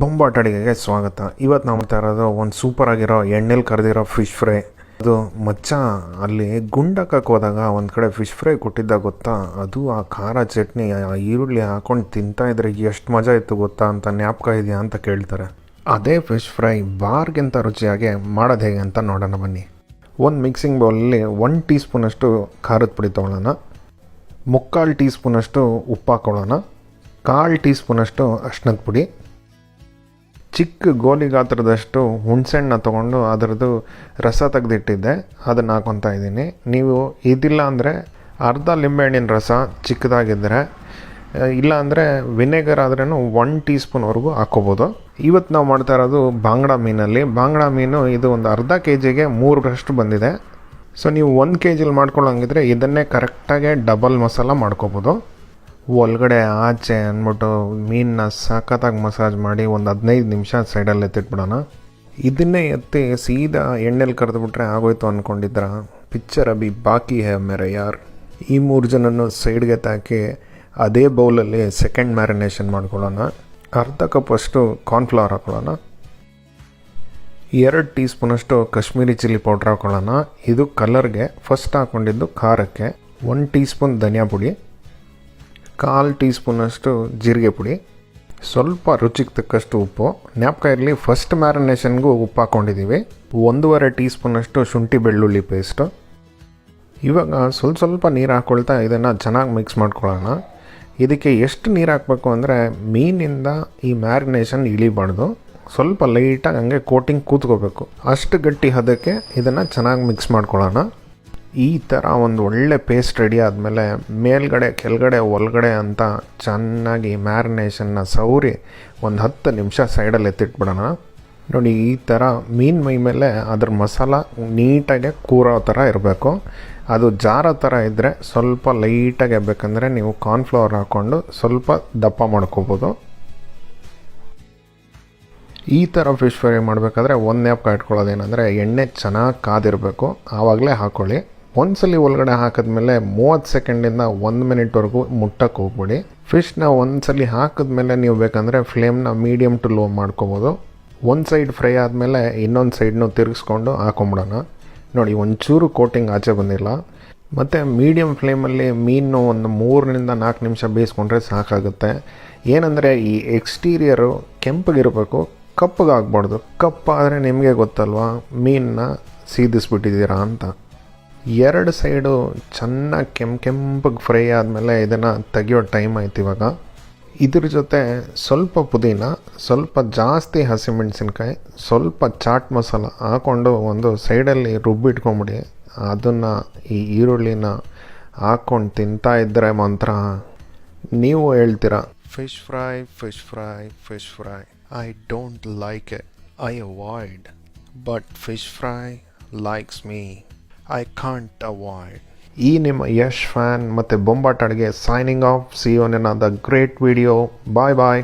ಬೊಂಬಾಟ್ ಅಡುಗೆಗೆ ಸ್ವಾಗತ. ಇವತ್ತು ನಾವು ಮಾಡ್ತಾ ಇರೋದು ಒಂದು ಸೂಪರ್ ಆಗಿರೋ ಎಣ್ಣೆಲಿ ಕರೆದಿರೋ ಫಿಶ್ ಫ್ರೈ. ಅದು ಮಚ್ಚ ಅಲ್ಲಿ ಗುಂಡಕ್ಕೆ ಹೋದಾಗ ಒಂದು ಕಡೆ ಫಿಶ್ ಫ್ರೈ ಕೊಟ್ಟಿದ್ದಾಗ ಗೊತ್ತಾ, ಅದು ಆ ಖಾರ ಚಟ್ನಿ ಆ ಈರುಳ್ಳಿ ಹಾಕೊಂಡು ತಿಂತಾ ಇದ್ರೆ ಎಷ್ಟು ಮಜಾ ಇತ್ತು ಗೊತ್ತಾ ಅಂತ ಜ್ಞಾಪಕ ಇದೆಯಾ ಅಂತ ಕೇಳ್ತಾರೆ. ಅದೇ ಫಿಶ್ ಫ್ರೈ ಬಾರ್ಗಿಂತ ರುಚಿಯಾಗಿ ಮಾಡೋದು ಹೇಗೆ ಅಂತ ನೋಡೋಣ ಬನ್ನಿ. ಒಂದು ಮಿಕ್ಸಿಂಗ್ ಬೌಲಲ್ಲಿ 1 ಟೀ ಸ್ಪೂನಷ್ಟು ಖಾರದ ಪುಡಿ ತೊಗೊಳ್ಳೋಣ, 3/4 ಟೀ ಸ್ಪೂನಷ್ಟು ಉಪ್ಪು ಹಾಕೊಳ್ಳೋಣ, 1/4 ಟೀ ಸ್ಪೂನಷ್ಟು ಅರಿಶಿಣದ ಪುಡಿ, ಚಿಕ್ಕ ಗೋಲಿ ಗಾತ್ರದಷ್ಟು ಹುಣಸೆಹಣ್ಣ ತೊಗೊಂಡು ಅದರದ್ದು ರಸ ತೆಗೆದಿಟ್ಟಿದ್ದೆ ಅದನ್ನು ಹಾಕೊತಾ ಇದ್ದೀನಿ. ನೀವು ಇದಿಲ್ಲ ಅಂದರೆ ಅರ್ಧ ಲಿಂಬೆಹಣ್ಣಿನ ರಸ ಚಿಕ್ಕದಾಗಿದ್ದರೆ, ಇಲ್ಲ ಅಂದರೆ ವಿನೆಗರ್ ಆದ್ರೂ 1 ಟೀ ಸ್ಪೂನ್ವರೆಗೂ ಹಾಕ್ಕೋಬೋದು. ಇವತ್ತು ನಾವು ಮಾಡ್ತಾ ಇರೋದು ಬಾಂಗ್ಡಾ ಮೀನಲ್ಲಿ. ಬಾಂಗ್ಡಾ ಮೀನು ಇದು ಒಂದು ಅರ್ಧ ಕೆಜಿಗೆ 3ರಷ್ಟು ಬಂದಿದೆ. ಸೊ ನೀವು 1 ಕೆಜಿಲಿ ಮಾಡ್ಕೊಳ್ಳೋಂಗಿದ್ರೆ ಇದನ್ನೇ ಕರೆಕ್ಟಾಗಿ ಡಬಲ್ ಮಸಾಲ ಮಾಡ್ಕೋಬೋದು. ಒಳಗಡೆ ಆಚೆ ಅಂದ್ಬಿಟ್ಟು ಮೀನನ್ನ ಸಖತ್ತಾಗಿ ಮಸಾಜ್ ಮಾಡಿ ಒಂದು 15 ನಿಮಿಷ ಸೈಡಲ್ಲಿ ಎತ್ತಿಟ್ಬಿಡೋಣ. ಇದನ್ನೇ ಎತ್ತಿ ಸೀದಾ ಎಣ್ಣೆಲಿ ಕರೆದುಬಿಟ್ರೆ ಆಗೋಯ್ತು ಅಂದ್ಕೊಂಡಿದ್ರ, ಪಿಕ್ಚರ್ ಅಭಿ ಬಾಕಿ ಹೇ ಮೇರೆ ಯಾರ್. ಈ 3 ಜನನ್ನು ಸೈಡ್ಗೆ ತಾಕಿ ಅದೇ ಬೌಲಲ್ಲಿ ಸೆಕೆಂಡ್ ಮ್ಯಾರಿನೇಷನ್ ಮಾಡ್ಕೊಳ್ಳೋಣ. ಅರ್ಧ ಕಪ್ಪಷ್ಟು ಕಾರ್ನ್ಫ್ಲವರ್ ಹಾಕೊಳ್ಳೋಣ, 2 ಟೀ ಸ್ಪೂನಷ್ಟು ಕಾಶ್ಮೀರಿ ಚಿಲ್ಲಿ ಪೌಡ್ರ್ ಹಾಕೊಳ್ಳೋಣ. ಇದು ಕಲರ್ಗೆ. ಫಸ್ಟ್ ಹಾಕ್ಕೊಂಡಿದ್ದು ಖಾರಕ್ಕೆ 1 ಟೀ ಸ್ಪೂನ್ ಧನಿಯಾ ಪುಡಿ, 1/4 ಟೀ ಸ್ಪೂನಷ್ಟು ಜೀರಿಗೆ ಪುಡಿ, ಸ್ವಲ್ಪ ರುಚಿಗೆ ತಕ್ಕಷ್ಟು ಉಪ್ಪು. ಜ್ಞಾಪಕ ಇರಲಿ, ಫಸ್ಟ್ ಮ್ಯಾರಿನೇಷನ್ಗೂ ಉಪ್ಪು ಹಾಕ್ಕೊಂಡಿದ್ದೀವಿ. 1.5 ಟೀ ಸ್ಪೂನಷ್ಟು ಶುಂಠಿ ಬೆಳ್ಳುಳ್ಳಿ ಪೇಸ್ಟು. ಇವಾಗ ಸ್ವಲ್ಪ ನೀರು ಹಾಕ್ಕೊಳ್ತಾ ಇದನ್ನು ಚೆನ್ನಾಗಿ ಮಿಕ್ಸ್ ಮಾಡ್ಕೊಳ್ಳೋಣ. ಇದಕ್ಕೆ ಎಷ್ಟು ನೀರು ಹಾಕಬೇಕು ಅಂದರೆ ಮೀನಿಂದ ಈ ಮ್ಯಾರಿನೇಷನ್ ಇಳಿಬಾರ್ದು, ಸ್ವಲ್ಪ ಲೈಟಾಗಿ ಹಂಗೆ ಕೋಟಿಂಗ್ ಕೂತ್ಕೋಬೇಕು. ಅಷ್ಟು ಗಟ್ಟಿ ಹದಕ್ಕೆ ಇದನ್ನು ಚೆನ್ನಾಗಿ ಮಿಕ್ಸ್ ಮಾಡ್ಕೊಳ್ಳೋಣ. ಈ ಥರ ಒಂದು ಒಳ್ಳೆ ಪೇಸ್ಟ್ ರೆಡಿ ಆದಮೇಲೆ ಮೇಲ್ಗಡೆ ಕೆಳಗಡೆ ಒಳಗಡೆ ಅಂತ ಚೆನ್ನಾಗಿ ಮ್ಯಾರಿನೇಷನ್ನ ಸೌರಿ ಒಂದು 10 ನಿಮಿಷ ಸೈಡಲ್ಲಿ ಎತ್ತಿಟ್ಬಿಡೋಣ. ನೋಡಿ, ಈ ಥರ ಮೀನು ಮೈ ಮೇಲೆ ಅದ್ರ ಮಸಾಲ ನೀಟಾಗಿ ಕೂರೋ ಥರ ಇರಬೇಕು. ಅದು ಜಾರೋ ಥರ ಇದ್ದರೆ ಸ್ವಲ್ಪ ಲೈಟಾಗಿ ಬೇಕಂದರೆ ನೀವು ಕಾರ್ನ್ಫ್ಲವರ್ ಹಾಕ್ಕೊಂಡು ಸ್ವಲ್ಪ ದಪ್ಪ ಮಾಡ್ಕೋಬೋದು. ಈ ಥರ ಫಿಶ್ ಫ್ರೈ ಮಾಡಬೇಕಾದ್ರೆ ಒಂದು ಜ್ಞಾಪಕ ಇಟ್ಕೊಳ್ಳೋದೇನೆಂದರೆ ಎಣ್ಣೆ ಚೆನ್ನಾಗಿ ಕಾದಿರಬೇಕು, ಆವಾಗಲೇ ಹಾಕ್ಕೊಳ್ಳಿ. ಒಂದ್ಸಲಿ ಒಳಗಡೆ ಹಾಕಿದ್ಮೇಲೆ 30 ಸೆಕೆಂಡಿಂದ 1 ಮಿನಿಟ್ವರೆಗೂ ಮುಟ್ಟಕ್ಕೆ ಹೋಗ್ಬಿಡಿ. ಫಿಶ್ನ ಒಂದ್ಸಲಿ ಹಾಕಿದ್ಮೇಲೆ ನೀವು ಬೇಕಂದರೆ ಫ್ಲೇಮ್ನ ಮೀಡಿಯಮ್ ಟು ಲೋ ಮಾಡ್ಕೋಬೋದು. ಒಂದು ಸೈಡ್ ಫ್ರೈ ಆದಮೇಲೆ ಇನ್ನೊಂದು ಸೈಡ್ನು ತಿರುಗಿಸ್ಕೊಂಡು ಹಾಕೊಂಬಿಡೋಣ. ನೋಡಿ, ಒಂಚೂರು ಕೋಟಿಂಗ್ ಆಚೆ ಬಂದಿಲ್ಲ. ಮತ್ತು ಮೀಡಿಯಮ್ ಫ್ಲೇಮಲ್ಲಿ ಮೀನು ಒಂದು 3-4 ನಿಮಿಷ ಬೇಯಿಸ್ಕೊಂಡ್ರೆ ಸಾಕಾಗುತ್ತೆ. ಏನಂದರೆ ಈ ಎಕ್ಸ್ಟೀರಿಯರು ಕೆಂಪಗಿರಬೇಕು, ಕಪ್ಪಗಾಗಬಾರ್ದು. ಕಪ್ಪಾದರೆ ನಿಮಗೆ ಗೊತ್ತಲ್ವಾ ಮೀನನ್ನ ಸೀದಿಸ್ಬಿಟ್ಟಿದ್ದೀರಾ ಅಂತ. 2 ಸೈಡು ಚೆನ್ನಾಗಿ ಕೆಂಪಗೆ ಫ್ರೈ ಆದಮೇಲೆ ಇದನ್ನು ತೆಗಿಯೋ ಟೈಮ್ ಆಯ್ತು ಇವಾಗ. ಇದ್ರ ಜೊತೆ ಸ್ವಲ್ಪ ಪುದೀನ, ಸ್ವಲ್ಪ ಜಾಸ್ತಿ ಹಸಿಮೆಣಸಿನ್ಕಾಯಿ, ಸ್ವಲ್ಪ ಚಾಟ್ ಮಸಾಲ ಹಾಕ್ಕೊಂಡು ಒಂದು ಸೈಡಲ್ಲಿ ರುಬ್ಬಿಟ್ಕೊಂಬಿಡಿ. ಅದನ್ನು ಈ ಈರುಳ್ಳಿನ ಹಾಕ್ಕೊಂಡು ತಿಂತಾ ಇದ್ದರೆ ಮಾತ್ರ ನೀವು ಹೇಳ್ತೀರಾ, fish fry fish fry fish fry, I don't like it, I avoid, but fish fry likes me, I can't avoid. ಈ ನಿಮ್ಮ ಯಶ್ ಫ್ಯಾನ್ ಮತ್ತು ಬೊಂಬಾಟ್ ಅಡುಗೆ signing off. See you in another great video. Bye bye.